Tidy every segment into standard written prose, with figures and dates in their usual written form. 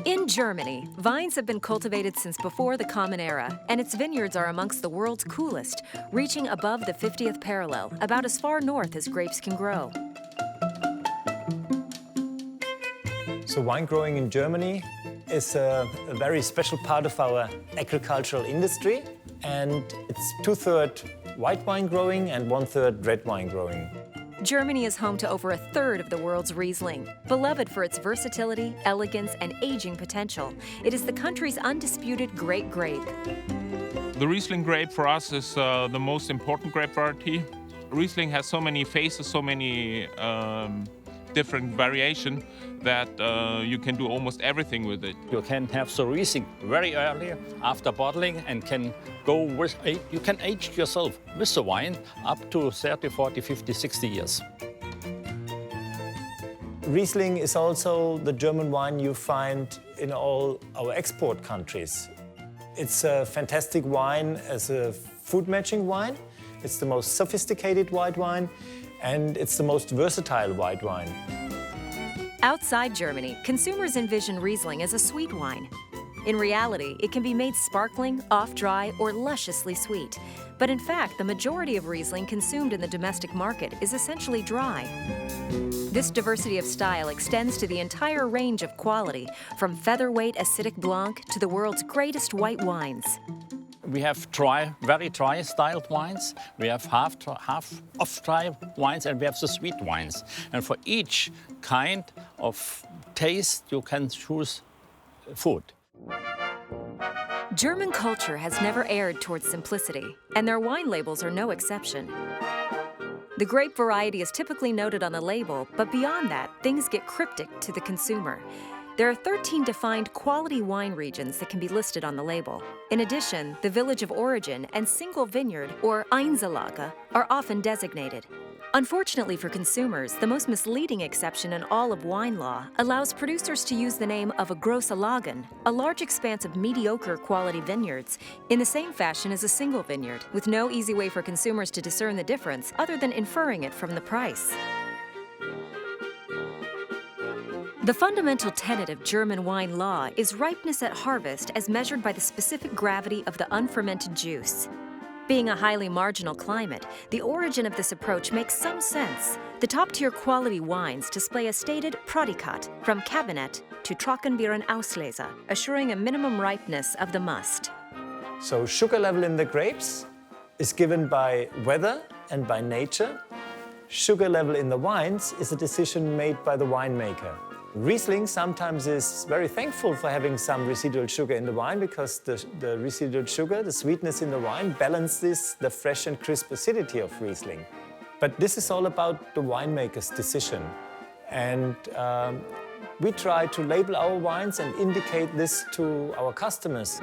In Germany, vines have been cultivated since before the Common Era, and its vineyards are amongst the world's coolest, reaching above the 50th parallel, about as far north as grapes can grow. So wine growing in Germany is a very special part of our agricultural industry, and it's 2/3 white wine growing and 1/3 red wine growing. Germany is home to over 1/3 of the world's Riesling. Beloved for its versatility, elegance, and aging potential, it is the country's undisputed great grape. The Riesling grape for us is the most important grape variety. Riesling has so many faces, so many different variation that you can do almost everything with it. You can have the Riesling very early after bottling and can go with, you can age yourself with the wine up to 30, 40, 50, 60 years. Riesling is also the German wine you find in all our export countries. It's a fantastic wine as a food matching wine. It's the most sophisticated white wine, and it's the most versatile white wine. Outside Germany, consumers envision Riesling as a sweet wine. In reality, it can be made sparkling, off-dry, or lusciously sweet. But in fact, the majority of Riesling consumed in the domestic market is essentially dry. This diversity of style extends to the entire range of quality, from featherweight acidic blanc to the world's greatest white wines. We have dry, very dry styled wines. We have half off-dry wines, and we have the sweet wines. And for each kind of taste, you can choose food. German culture has never erred towards simplicity, and their wine labels are no exception. The grape variety is typically noted on the label, but beyond that, things get cryptic to the consumer. There are 13 defined quality wine regions that can be listed on the label. In addition, the village of origin and single vineyard, or Einzellage, are often designated. Unfortunately for consumers, the most misleading exception in all of wine law allows producers to use the name of a grosse Lagen, a large expanse of mediocre quality vineyards, in the same fashion as a single vineyard, with no easy way for consumers to discern the difference other than inferring it from the price. The fundamental tenet of German wine law is ripeness at harvest as measured by the specific gravity of the unfermented juice. Being a highly marginal climate, the origin of this approach makes some sense. The top-tier quality wines display a stated Prädikat, from Kabinett to Trockenbeeren Auslese, assuring a minimum ripeness of the must. So sugar level in the grapes is given by weather and by nature. Sugar level in the wines is a decision made by the winemaker. Riesling sometimes is very thankful for having some residual sugar in the wine because the residual sugar, the sweetness in the wine, balances the fresh and crisp acidity of Riesling. But this is all about the winemaker's decision. And we try to label our wines and indicate this to our customers.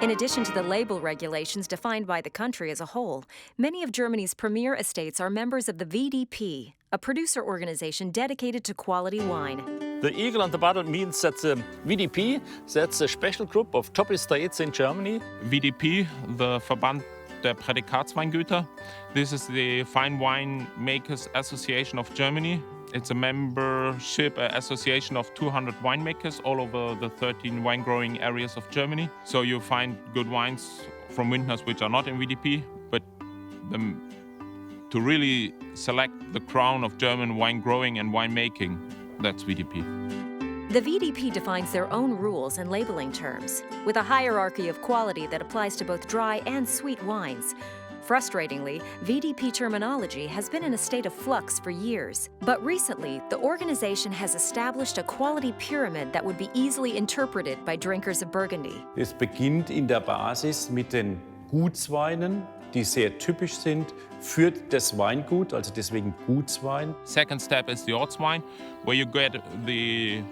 In addition to the label regulations defined by the country as a whole, many of Germany's premier estates are members of the VDP, a producer organization dedicated to quality wine. The eagle on the bottle means that the VDP, that's a special group of top estates in Germany. VDP, the Verband der Prädikatsweingüter. This is the Fine Wine Makers Association of Germany. It's a membership association of 200 winemakers all over the 13 wine growing areas of Germany. So you find good wines from vintners which are not in VDP, but to really select the crown of German wine growing and winemaking, that's VDP. The VDP defines their own rules and labeling terms, with a hierarchy of quality that applies to both dry and sweet wines. Frustratingly, VDP terminology has been in a state of flux for years. But recently, the organization has established a quality pyramid that would be easily interpreted by drinkers of Burgundy. Es beginnt in der Basis mit den Gutsweinen, die sehr typisch sind für das Weingut, also deswegen Gutswein. Second step is the Ortswein, where you get the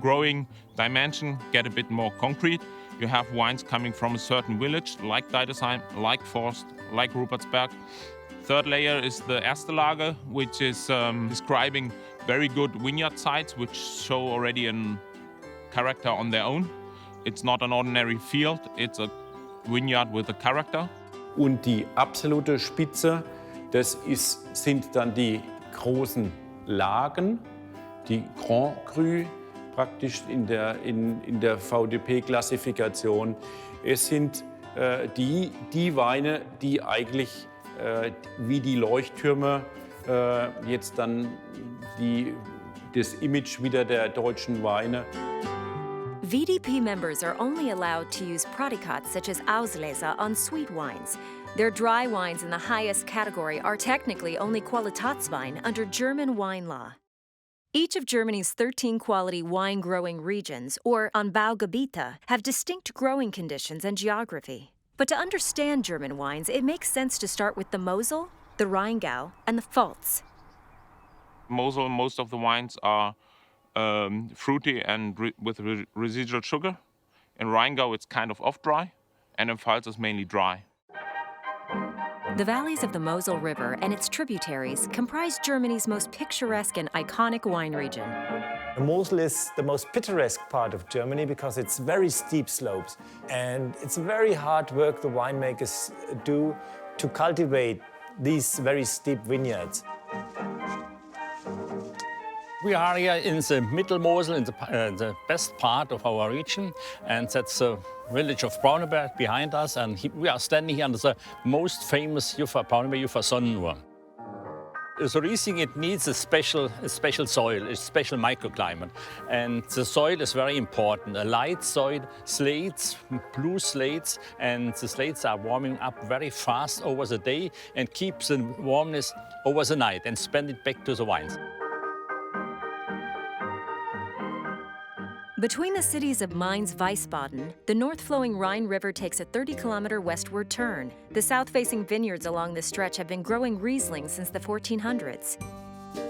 growing dimension, get a bit more concrete. You have wines coming from a certain village, like Deidesheim, like Forst, like Rupertsberg. Third layer is the Erste Lage, which is describing very good vineyard sites, which show already a character on their own. It's not an ordinary field, it's a vineyard with a character. Und die absolute Spitze, sind dann die großen Lagen, die Grand Cru praktisch in der VDP-Klassifikation. Es sind die Weine, die eigentlich wie die Leuchttürme jetzt dann das Image wieder der deutschen Weine. VDP members are only allowed to use predicats such as Auslese on sweet wines. Their dry wines in the highest category are technically only Qualitätswein under German wine law. Each of Germany's 13 quality wine-growing regions, or Anbaugebiete, have distinct growing conditions and geography. But to understand German wines, it makes sense to start with the Mosel, the Rheingau, and the Pfalz. Mosel, most of the wines are fruity and with residual sugar. In Rheingau, it's kind of off-dry, and in Pfalz, it's mainly dry. The valleys of the Mosel River and its tributaries comprise Germany's most picturesque and iconic wine region. The Mosel is the most picturesque part of Germany because it's very steep slopes, and it's very hard work the winemakers do to cultivate these very steep vineyards. We are here in the Middle Mosel, in the best part of our region, and that's the village of Brauneberg behind us. And we are standing here under the most famous Brauneberg Juffer Sonnenwurm. The Riesling, it needs a special soil, a special microclimate. And the soil is very important. A light soil, slates, blue slates, and the slates are warming up very fast over the day and keep the warmness over the night and spend it back to the wines. Between the cities of Mainz-Wiesbaden, the north-flowing Rhine River takes a 30-kilometer westward turn. The south-facing vineyards along this stretch have been growing Riesling since the 1400s.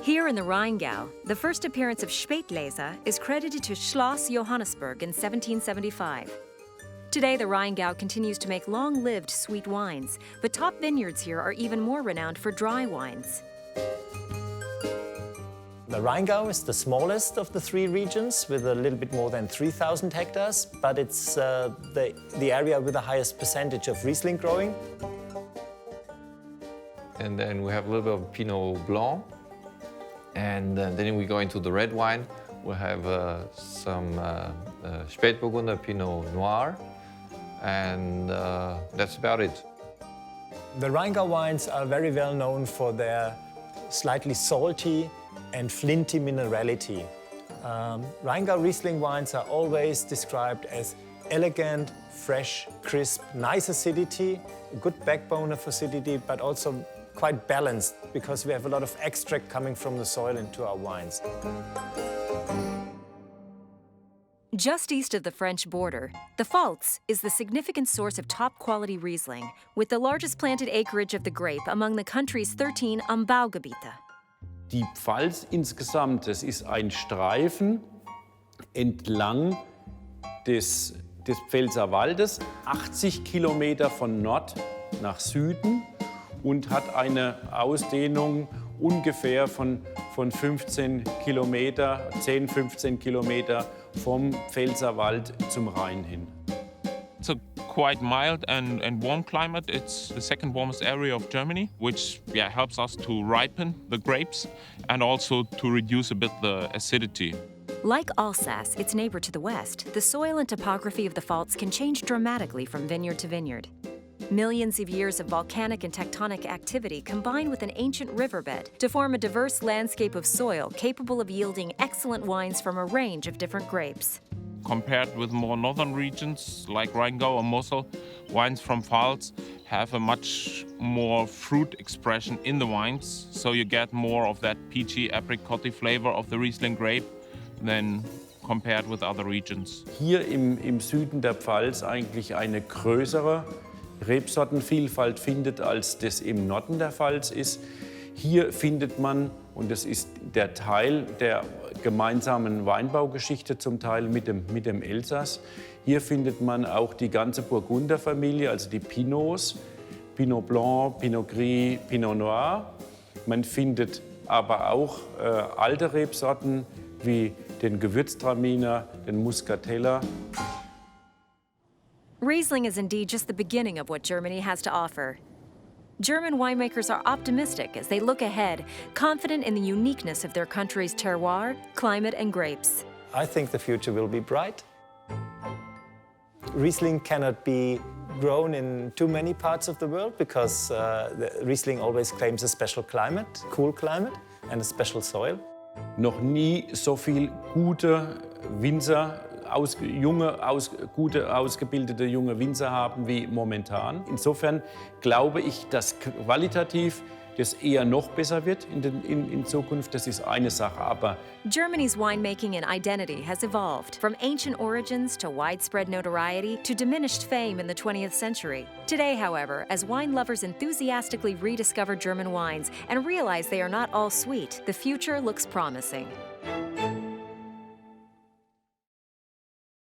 Here in the Rheingau, the first appearance of Spätlese is credited to Schloss Johannesburg in 1775. Today, the Rheingau continues to make long-lived sweet wines, but top vineyards here are even more renowned for dry wines. The Rheingau is the smallest of the three regions with a little bit more than 3,000 hectares, but it's the area with the highest percentage of Riesling growing. And then we have a little bit of Pinot Blanc. And then we go into the red wine. We have some Spätburgunder Pinot Noir. And that's about it. The Rheingau wines are very well known for their slightly salty and flinty minerality. Rheingau Riesling wines are always described as elegant, fresh, crisp, nice acidity, a good backbone of acidity, but also quite balanced because we have a lot of extract coming from the soil into our wines. Just east of the French border, the Pfalz is the significant source of top-quality Riesling, with the largest planted acreage of the grape among the country's 13 Anbaugebiete. Die Pfalz insgesamt, das ist ein Streifen entlang des Pfälzerwaldes, 80 Kilometer von Nord nach Süden und hat eine Ausdehnung ungefähr von 15 Kilometer, 10, 15 Kilometer vom Pfälzerwald zum Rhein hin. It's a quite mild and warm climate. It's the second warmest area of Germany, which helps us to ripen the grapes and also to reduce a bit the acidity. Like Alsace, its neighbor to the west, the soil and topography of the Pfalz can change dramatically from vineyard to vineyard. Millions of years of volcanic and tectonic activity combine with an ancient riverbed to form a diverse landscape of soil capable of yielding excellent wines from a range of different grapes. Compared with more northern regions like Rheingau or Mosel, wines from Pfalz have a much more fruit expression in the wines, so you get more of that peachy, apricot flavor of the Riesling grape than compared with other regions. Hier im Süden der Pfalz eigentlich eine größere Rebsortenvielfalt findet, als das im Norden der Pfalz ist. Hier findet man, und das ist der Teil der gemeinsamen Weinbaugeschichte zum Teil mit dem Elsass, hier findet man auch die ganze Burgunderfamilie, also die Pinots, Pinot Blanc, Pinot Gris, Pinot Noir. Man findet aber auch alte Rebsorten wie den Gewürztraminer, den Muscatella. Riesling is indeed just the beginning of what Germany has to offer. German winemakers are optimistic as they look ahead, confident in the uniqueness of their country's terroir, climate, and grapes. I think the future will be bright. Riesling cannot be grown in too many parts of the world because the Riesling always claims a special climate, cool climate, and a special soil. Noch nie so viel gute Winzer, gute ausgebildete junge Winzer haben wie momentan. Insofern glaube ich, dass qualitativ das eher noch besser wird in Zukunft. Das ist eine Sache, aber Germany's winemaking and identity has evolved from ancient origins to widespread notoriety to diminished fame in the 20th century. Today, however, as wine lovers enthusiastically rediscover German wines and realize they are not all sweet, the future looks promising.